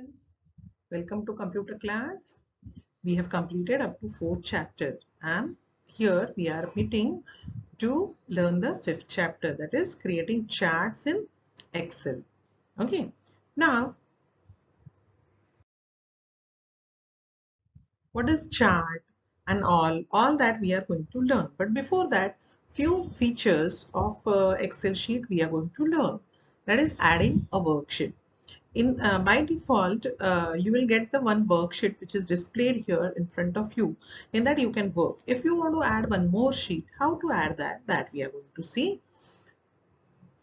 students, welcome to computer class. We have completed up to 4th chapter and here we are meeting to learn the 5th chapter, that is creating charts in Excel. Okay, now what is chart and all that we are going to learn, but before that few features of Excel sheet we are going to learn, that is adding a worksheet. By default, you will get the one worksheet which is displayed here in front of you. In that you can work. If you want to add one more sheet, how to add that we are going to see.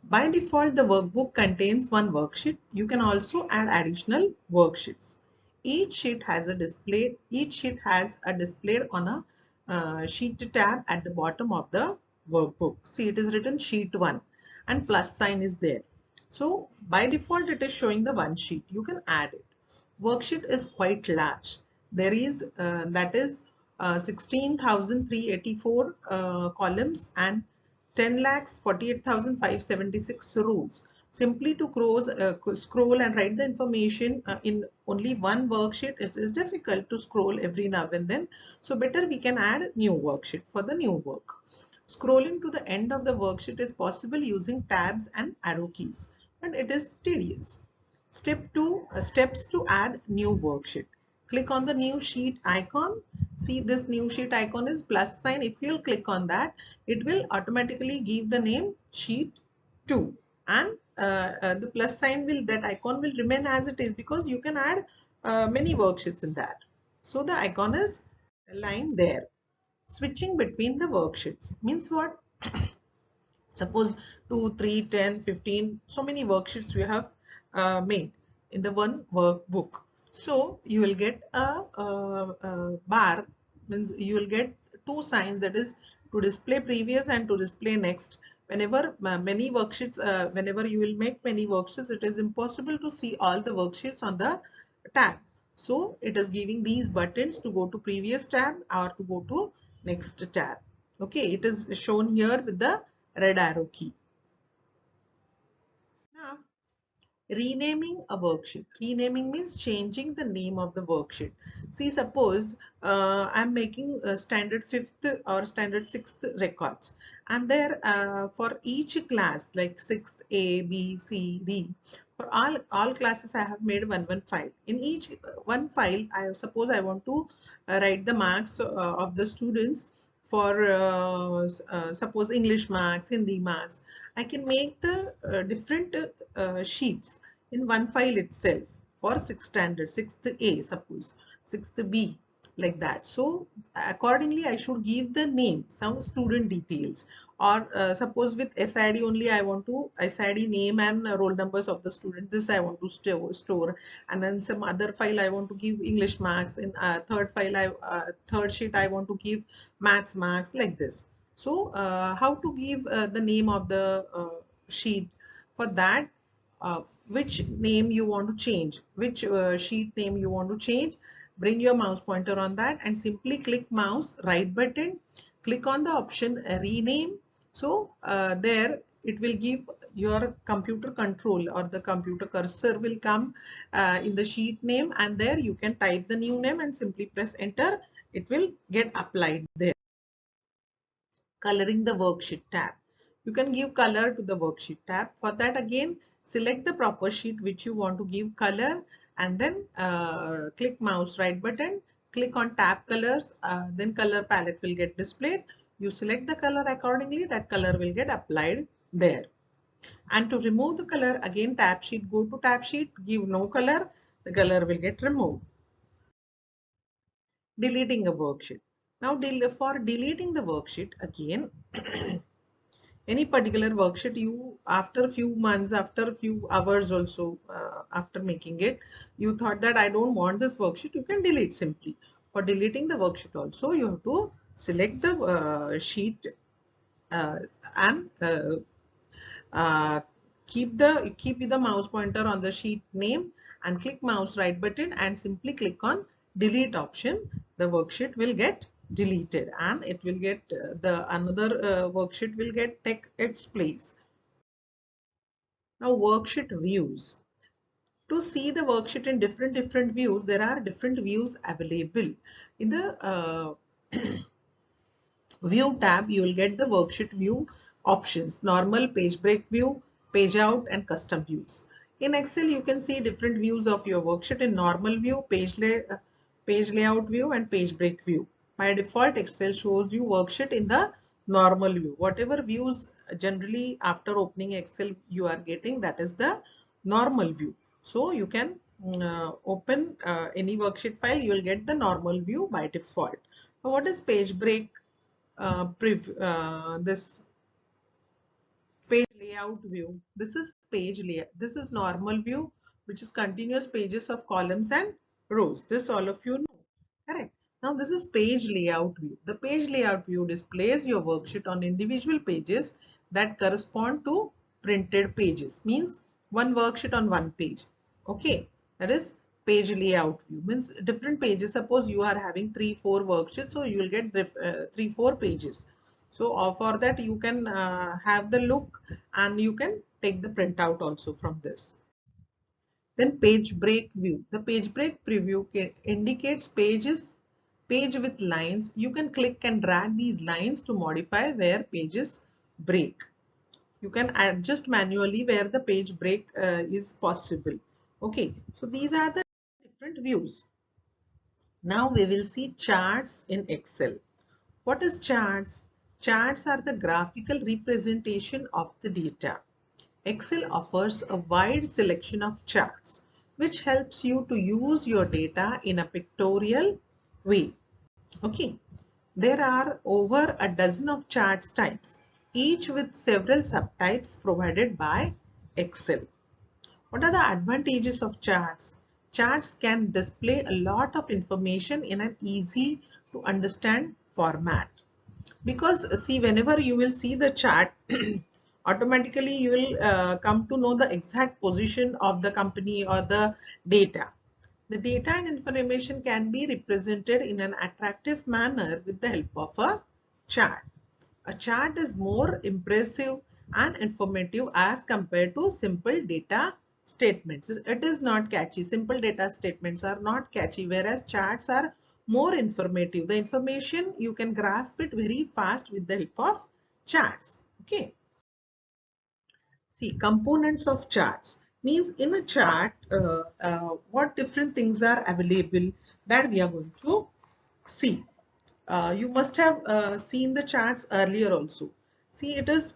By default, the workbook contains one worksheet. You can also add additional worksheets. Each sheet has a display. Each sheet has a displayed on a sheet tab at the bottom of the workbook. See, it is written sheet 1 and plus sign is there. So by default, it is showing the one sheet. You can add it. Worksheet is quite large. There is that is 16,384 columns and 10,48,576 rows. Simply to scroll and write the information in only one worksheet is difficult to scroll every now and then. So better we can add new worksheet for the new work. Scrolling to the end of the worksheet is possible using tabs and arrow keys, and it is tedious. Step 2, steps to add new worksheet. Click on the new sheet icon. See, this new sheet icon is plus sign. If you'll click on that, it will automatically give the name sheet 2, and the plus sign that icon will remain as it is because you can add many worksheets in that. So the icon is lying there. Switching between the worksheets means what? Suppose 2, 3, 10, 15, so many worksheets we have made in the one workbook. So you will get a bar, means you will get two signs, that is to display previous and to display next. Whenever many worksheets, whenever you will make many worksheets, it is impossible to see all the worksheets on the tab. So it is giving these buttons to go to previous tab or to go to next tab. Okay, it is shown here with the red arrow key. Now, renaming a worksheet. Renaming means changing the name of the worksheet. See, suppose I'm making standard 5th or standard 6th records, and there for each class like 6, A, B, C, D, for all classes I have made one file. In each one file, I suppose I want to write the marks of the students for suppose English marks, Hindi marks. I can make the different sheets in one file itself for 6th standard, 6th A, suppose 6th B, like that. So accordingly I should give the name, some student details, or suppose with SID only I want to SID name and roll numbers of the student, this I want to store, and then some other file I want to give English marks, in third file third sheet I want to give maths marks, like this. So how to give the name of the sheet? For that, which name you want to change, which sheet name you want to change, bring your mouse pointer on that and simply click mouse right button, click on the option rename. So there it will give your computer control, or the computer cursor will come in the sheet name, and there you can type the new name and simply press enter. It will get applied there. Coloring the worksheet tab. You can give color to the worksheet tab. For that, again, select the proper sheet which you want to give color, and then click mouse right button, click on tab colors, then color palette will get displayed. You select the color accordingly, that color will get applied there. And to remove the color, again tab sheet, go to tab sheet, give no color, the color will get removed. Deleting a worksheet. Now for deleting the worksheet, again any particular worksheet, you after a few months, after a few hours also, after making it, you thought that I don't want this worksheet, you can delete simply. For deleting the worksheet also, you have to select the sheet and keep the mouse pointer on the sheet name and click mouse right button and simply click on delete option. The worksheet will get deleted and it will get the another worksheet will take its place. Now worksheet views. To see the worksheet in different views, there are different views available. In the View tab, you will get the worksheet view options: normal, page break view, page out, and custom views. In Excel, you can see different views of your worksheet in normal view, page layout view, and page break view. By default, Excel shows you worksheet in the normal view. Whatever views generally after opening Excel you are getting, that is the normal view. So you can open any worksheet file, you will get the normal view by default. Now, what is page break? This page layout view. This is page layout. This is normal view, which is continuous pages of columns and rows. This all of you know. Correct. Now this is page layout view. The page layout view displays your worksheet on individual pages that correspond to printed pages. Means one worksheet on one page. Okay. That is page layout view. Means different pages. Suppose you are having 3-4 worksheets, so you will get 3-4 pages. So for that you can have the look and you can take the printout also from this. Then page break view. The page break preview indicates page with lines. You can click and drag these lines to modify where pages break. You can adjust manually where the page break is possible. Okay, so these are the different views. Now we will see charts in Excel. What is charts? Charts are the graphical representation of the data. Excel offers a wide selection of charts, which helps you to use your data in a pictorial way. Okay, there are over a dozen of charts types, each with several subtypes provided by Excel. What are the advantages of charts? Charts can display a lot of information in an easy to understand format. Because see, whenever you will see the chart, automatically you will come to know the exact position of the company or the data. The data and information can be represented in an attractive manner with the help of a chart. A chart is more impressive and informative as compared to simple data statements. It is not catchy. Simple data statements are not catchy, whereas charts are more informative. The information you can grasp it very fast with the help of charts. Okay. See, components of charts means in a chart, what different things are available that we are going to see. You must have seen the charts earlier also. See, it is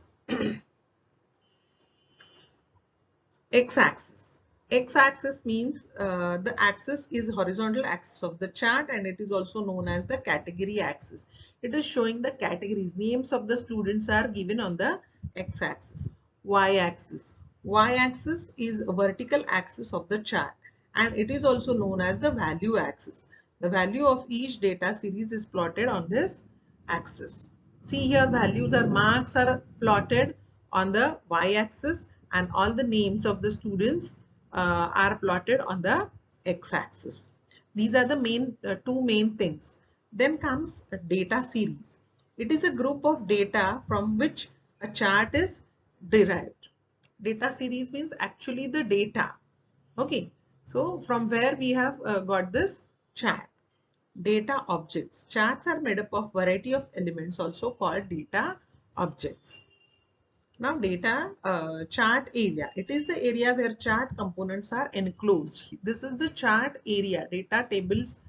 x-axis. X-axis means the axis is horizontal axis of the chart, and it is also known as the category axis. It is showing the categories. Names of the students are given on the x-axis. Y-axis. Y-axis is a vertical axis of the chart, and it is also known as the value axis. The value of each data series is plotted on this axis. See here, values or marks are plotted on the y-axis, and all the names of the students are plotted on the x-axis. These are the two main things. Then comes a data series. It is a group of data from which a chart is derived. Data series means actually the data. Okay, so from where we have got this chart. Data objects. Charts are made up of variety of elements, also called data objects. Now data chart area. It is the area where chart components are enclosed. This is the chart area. Data tables,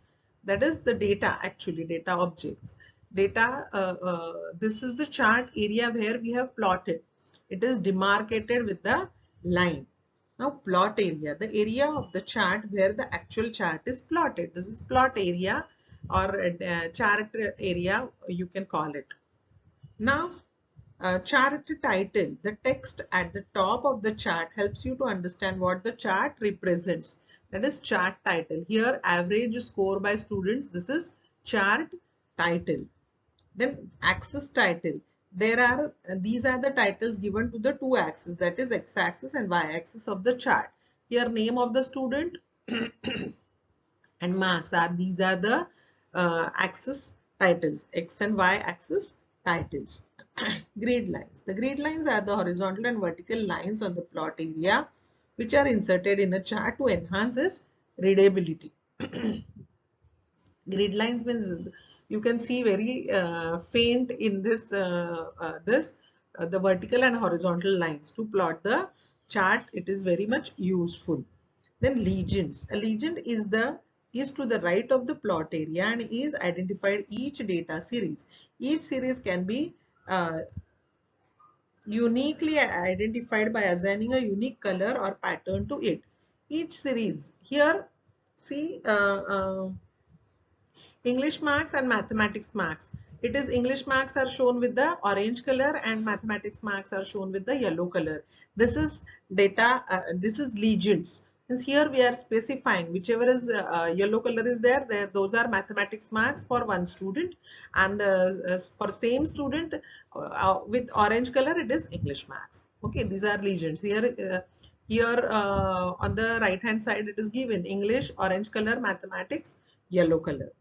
that is the data, actually data objects. Data, this is the chart area where we have plotted. It is demarcated with the line. Now plot area, the area of the chart where the actual chart is plotted. This is plot area or chart area, you can call it. Now chart title, the text at the top of the chart helps you to understand what the chart represents. That is chart title. Here average score by students, this is chart title. Then axis title. These are the titles given to the two axes, that is x-axis and y-axis of the chart. Here name of the student and marks these are the axis titles, x and y axis titles. Grid lines. The grid lines are the horizontal and vertical lines on the plot area which are inserted in a chart to enhance its readability. Grid lines means you can see very faint in the vertical and horizontal lines to plot the chart. It is very much useful. Then legends. A legend is to the right of the plot area and is identified each data series. Each series can be uniquely identified by assigning a unique color or pattern to it. Each series here, see, English marks and mathematics marks. It is English marks are shown with the orange color and mathematics marks are shown with the yellow color. This is data, this is legends. Since here we are specifying whichever is yellow color is there, those are mathematics marks for one student, and for same student with orange color it is English marks. Okay, these are legends. Here on the right hand side it is given English orange color, mathematics yellow color.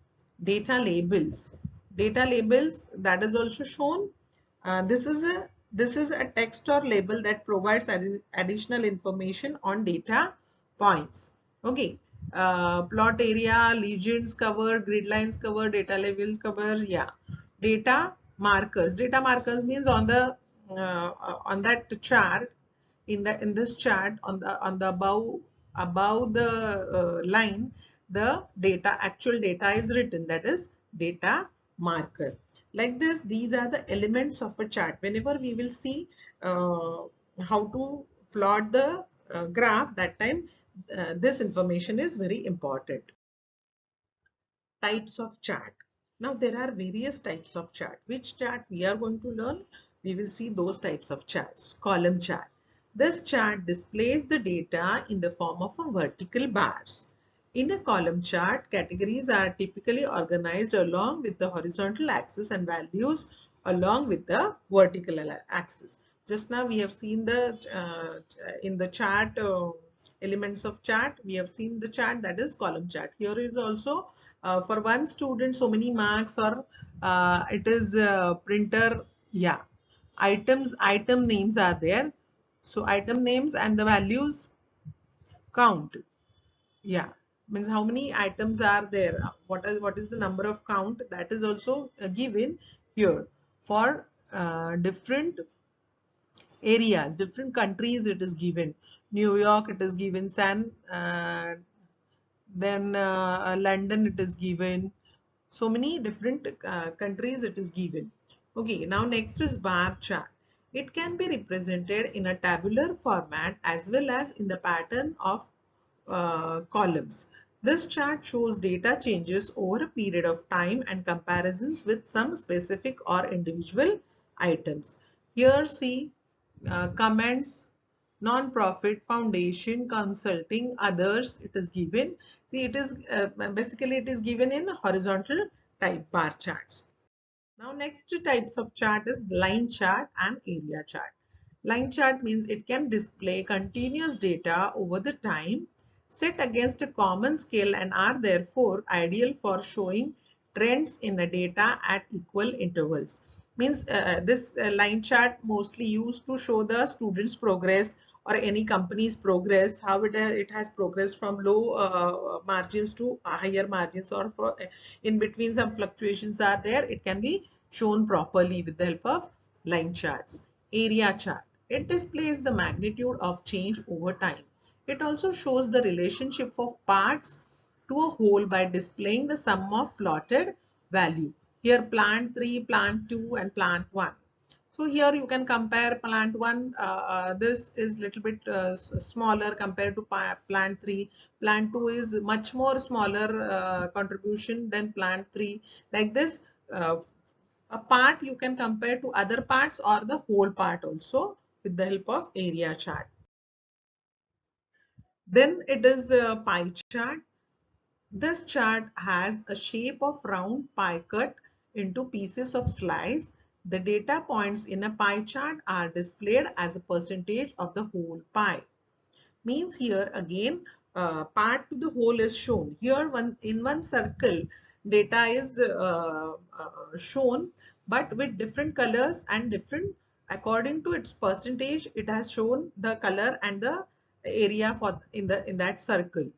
Data labels. Data labels, that is also shown. This is a text or label that provides additional information on data points. Okay. Plot area, legends cover, grid lines cover, data labels cover. Yeah. Data markers. Data markers means on that chart, in this chart, on the above the line, the data, actual data is written, that is data marker. Like this, these are the elements of a chart. Whenever we will see how to plot the graph, that time this information is very important. Types of chart. Now there are various types of chart. Which chart we are going to learn? We will see those types of charts. Column chart. This chart displays the data in the form of a vertical bars. In a column chart, categories are typically organized along with the horizontal axis and values along with the vertical axis. Just now we have seen the in the chart elements of chart. We have seen the chart, that is column chart. Here is also for one student so many marks, or it is printer. Yeah, item names are there. So item names and the values count. Yeah, means how many items are there, what is the number of count, that is also given here. For different areas, different countries, it is given. New York it is given, then London it is given. So many different countries it is given. Okay, now next is bar chart. It can be represented in a tabular format as well as in the pattern of columns. This chart shows data changes over a period of time and comparisons with some specific or individual items. Here see comments, non-profit, foundation, consulting, others, it is given. See, it is basically it is given in horizontal type bar charts. Now next types of chart is line chart and area chart. Line chart means it can display continuous data over the time set against a common scale and are therefore ideal for showing trends in the data at equal intervals. Means this line chart mostly used to show the students' progress or any company's progress, how it has progressed from low margins to higher margins, or for, in between some fluctuations are there, it can be shown properly with the help of line charts. Area chart. It displays the magnitude of change over time. It also shows the relationship of parts to a whole by displaying the sum of plotted value. Here plant 3, plant 2 and plant 1. So here you can compare plant 1, this is little bit smaller compared to plant 3. Plant 2 is much more smaller contribution than plant 3. Like this, a part you can compare to other parts or the whole part also with the help of area chart. Then it is a pie chart. This chart has a shape of round pie cut into pieces of slice. The data points in a pie chart are displayed as a percentage of the whole pie. Means here again part to the whole is shown. Here in one circle data is shown, but with different colors and different according to its percentage it has shown the color and the area for in that circle.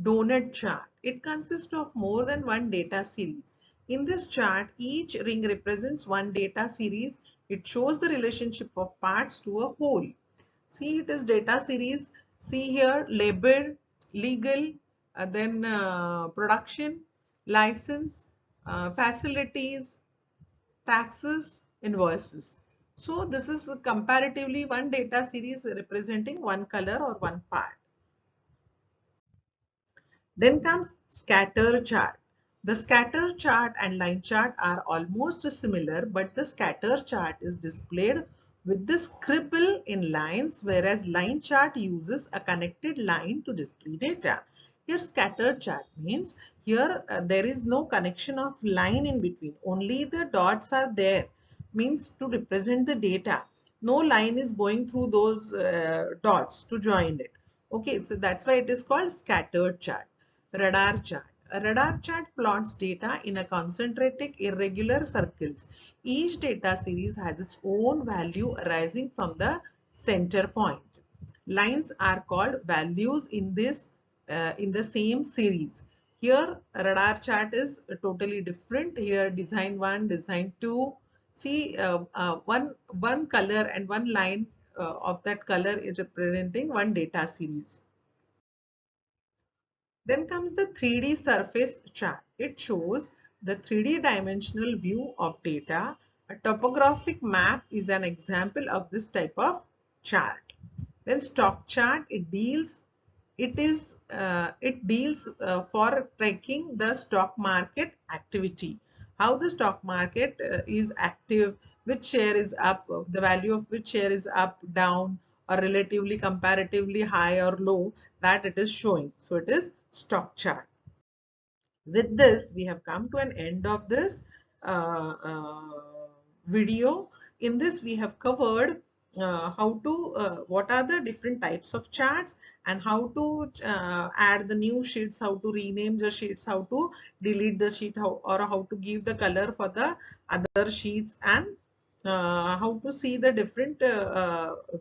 Donut chart. It consists of more than one data series. In this chart, each ring represents one data series. It shows the relationship of parts to a whole. See, it is data series. See here, labor, legal, then production, license, facilities, taxes, invoices. So this is comparatively one data series representing one color or one part. Then comes scatter chart. The scatter chart and line chart are almost similar, but the scatter chart is displayed with the scribble in lines, whereas line chart uses a connected line to display data. Here scatter chart means here there is no connection of line in between. Only the dots are there, means to represent the data. No line is going through those dots to join it. Okay, so that's why it is called scattered chart. Radar chart. A radar chart plots data in a concentric irregular circles. Each data series has its own value arising from the center point. Lines are called values in the same series. Here radar chart is totally different. Here design 1, design 2. See one color and one line of that color is representing one data series. Then comes the 3D surface chart. It shows the 3D dimensional view of data. A topographic map is an example of this type of chart. Then stock chart, it deals for tracking the stock market activity. How the stock market is active, which share is up, the value of which share is up, down, or relatively comparatively high or low, that it is showing. So it is stock chart. With this, we have come to an end of this video. In this, we have covered what are the different types of charts and how to add the new sheets, how to rename the sheets, how to delete the sheet, or how to give the color for the other sheets, and how to see the different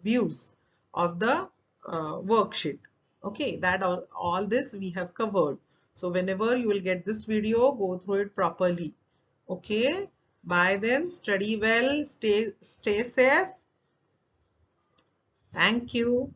views of the worksheet. Okay, that all this we have covered. So whenever you will get this video, go through it properly. Okay, bye then. Study well. Stay safe. Thank you.